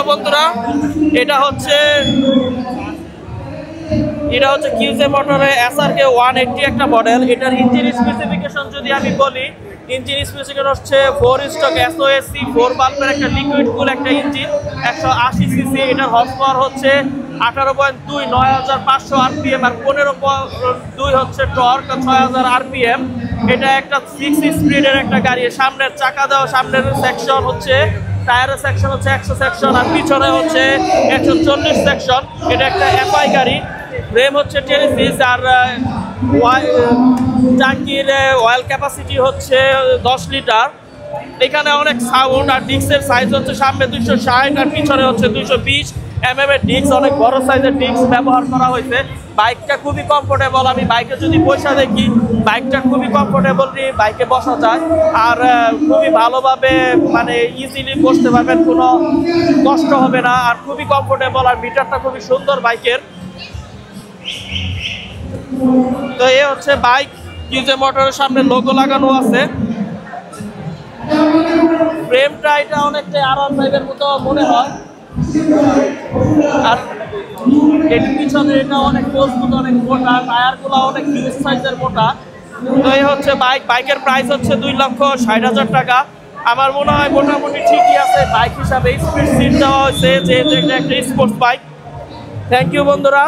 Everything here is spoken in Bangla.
বন্ধুরা, এটা হচ্ছে কিউজে মোটরের SRK 180 একটা মডেল। এটার ইঞ্জিন স্পেসিফিকেশন যদি আমি বলি, ইঞ্জিন স্পেসিফিকেশন হচ্ছে 4 স্ট্রোক SOSC 4 বাল্বের একটা লিকুইড কুল একটা ইঞ্জিন, 180 সিসি। এটার হর্স পাওয়ার হচ্ছে 18.2, 9500 RPM, আর 15.2 হচ্ছে টর্ক, 6000 RPM। এটা একটা 6 স্পিডের একটা গাড়ি। সামনের চাকা দেওয়া, সামনের সেকশন হচ্ছে টায়ারের সেকশন হচ্ছে 100 সেকশন, আর পিছনে হচ্ছে 140 সেকশন। এটা একটা FI গাড়ি। ফ্রেম হচ্ছে টেলিসিস, আর ট্যাঙ্কির অয়েল ক্যাপাসিটি হচ্ছে 10 লিটার। এখানে অনেক সাউন্ড, আর ডিস্কের সাইজ হচ্ছে সামনে 260 আর পিছনে হচ্ছে 220 mm এর ডিস্ক। অনেক বড় সাইজের ডিস্ক ব্যবহার করা হয়েছে। বাইকটা খুবই কমফোর্টেবল। আমি বাইকে যদি বসা দেখি, বাইকটা খুবই কমফোর্টেবল, বাইকে বসা যায়, আর খুবই ভালোভাবে মানে ইজিলি বসতে পারবেন, কোনো কষ্ট হবে না, আর খুবই কমফোর্টেবল। আর মিটারটা খুবই সুন্দর বাইকের। তো এ হচ্ছে বাইক। কিউজে মোটরের সামনে লোগো লাগানো আছে। ফ্রেমটা এটা অনেকটা R15 মতো মনে হয়, আর এর পিছনে এটা অনেক মজবুত, অনেক মোটা, টায়ারগুলো অনেক হিউজ সাইজের মোটা। তো এই হচ্ছে বাইকের প্রাইস হচ্ছে 2,60,000 টাকা। আমার মনে হয় মোটামুটি ঠিকই আছে বাইক হিসাবে। স্পিড সিট দেওয়া হয়েছে, যেহেতু এটা একটা স্পোর্টস বাইক। থ্যাংক ইউ বন্ধুরা।